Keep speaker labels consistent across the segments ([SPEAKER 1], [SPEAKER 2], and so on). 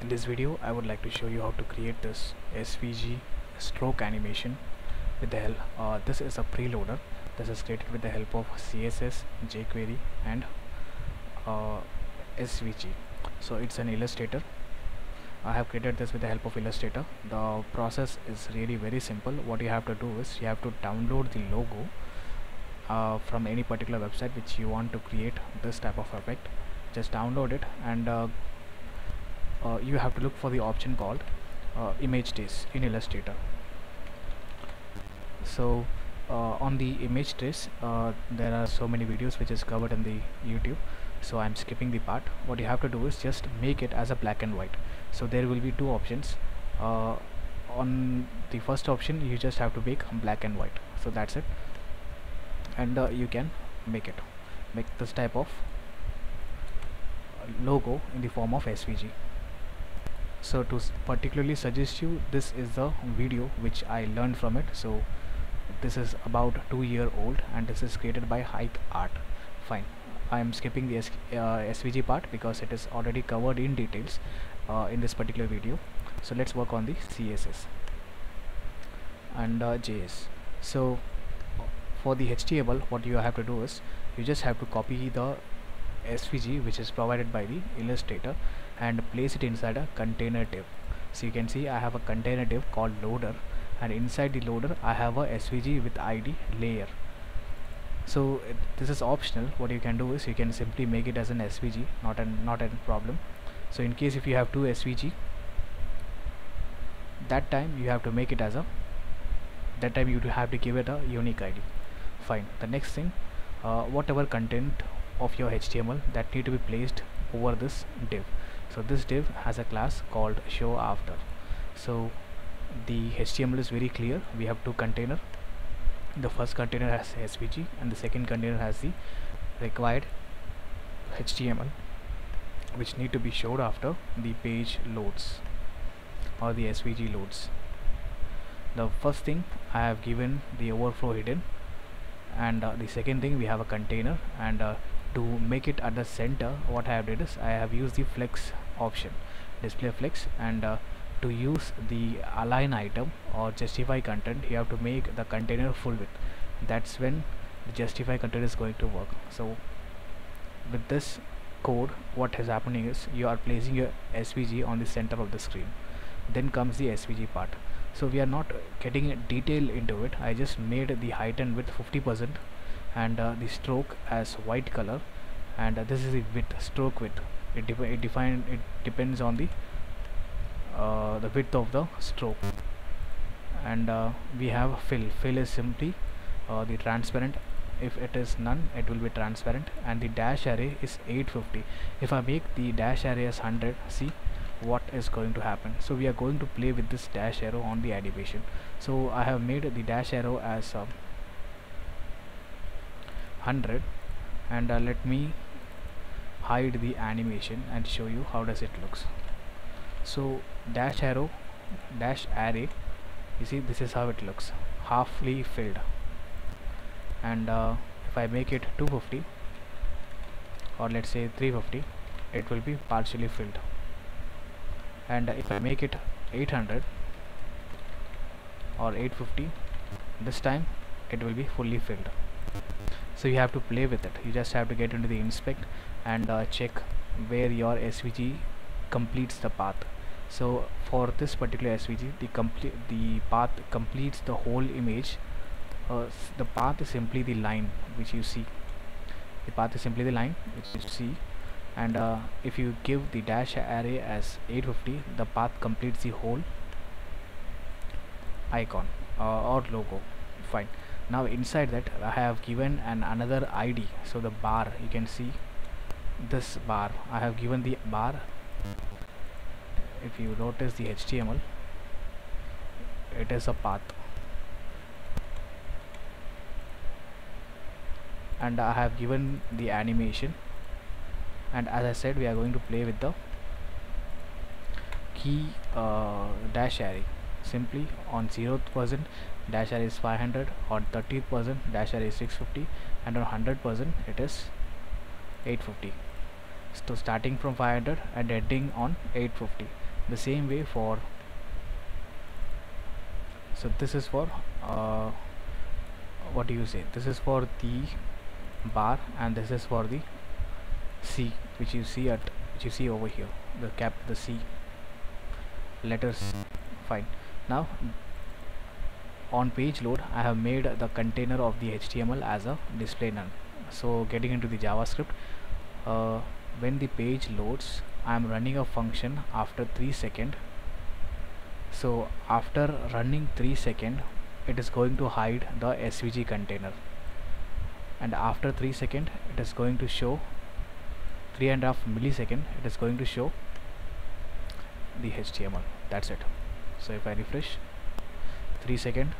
[SPEAKER 1] In this video I would like to show you how to create this SVG stroke animation with the help this is a preloader. This is created with the help of CSS, jQuery and SVG. So it's an Illustrator. I have created this with the help of Illustrator. The process is really very simple. What you have to do is you have to download the logo from any particular website which you want to create this type of effect. Just download it and you have to look for the option called image trace in Illustrator. So on the image trace there are so many videos which is covered in the YouTube, so I'm skipping the part. What you have to do is just make it as a black and white. So there will be two options. On the first option you just have to make black and white, so that's it, and you can make this type of logo in the form of SVG. So to particularly suggest you, this is the video which I learned from it. So this is about 2-year old and this is created by Hike Art. Fine, I am skipping the SVG part because it is already covered in details in this particular video. So let's work on the CSS and JS. So for the HTML, what you have to do is you just have to copy the SVG which is provided by the Illustrator and place it inside a container div. So you can see I have a container div called loader, and inside the loader I have a SVG with ID layer. So this is optional. What you can do is you can simply make it as an SVG, not a problem. So in case if you have two SVG, that time you have to make it as a you have to give it a unique ID. Fine. The next thing, whatever content of your HTML that need to be placed over this div. So this div has a class called show after. So the HTML is very clear. We have two container. The first container has SVG and the second container has the required HTML which need to be showed after the page loads or the SVG loads. The first thing, I have given the overflow hidden, and the second thing, we have a container, and to make it at the center, what I have did is I have used the flex option, display flex, and to use the align item or justify content, you have to make the container full width. That's when the justify content is going to work. So with this code, what is happening is you are placing your SVG on the center of the screen. Then comes the SVG part. So we are not getting detail into it. I just made the height and width 50% and the stroke as white color, and this is the width, stroke width. It depends on the width of the stroke. And we have fill is simply the transparent. If it is none, it will be transparent, and the dash array is 850. If I make the dash array as 100, see what is going to happen. So we are going to play with this dash arrow on the animation. So I have made the dash arrow as 100, and let me hide the animation and show you how does it looks. So dash array, you see this is how it looks, halfly filled. And if I make it 250 or let's say 350, it will be partially filled. And if I make it 800 or 850, this time it will be fully filled. So you have to play with it. You just have to get into the inspect and check where your SVG completes the path. So for this particular SVG, the path completes the whole image. The path is simply the line which you see. The path is simply the line which you see. And if you give the dash array as 850, the path completes the whole icon or logo. Fine. Now inside that I have given another ID. So the bar, you can see this bar, I have given the bar. If you notice the HTML, it is a path, and I have given the animation. And as I said, we are going to play with the key dash array. Simply on 0th% dash array is 500, on 30th% dash array is 650, and on 100% it is 850. So starting from 500 and ending on 850. The same way for, so this is for what do you say, this is for the bar, and this is for the C, which you see over here, the C letters. Fine. Now on page load, I have made the container of the HTML as a display none. So getting into the JavaScript, when the page loads, I am running a function after 3 seconds. So after running 3 seconds, it is going to hide the SVG container, and after 3 seconds it is going to show 3.5 milliseconds, it is going to show the HTML. That's it. So if I refresh, 3 seconds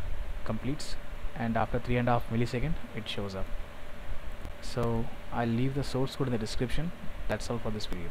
[SPEAKER 1] completes, and after 3.5 milliseconds it shows up. So I'll leave the source code in the description. That's all for this video.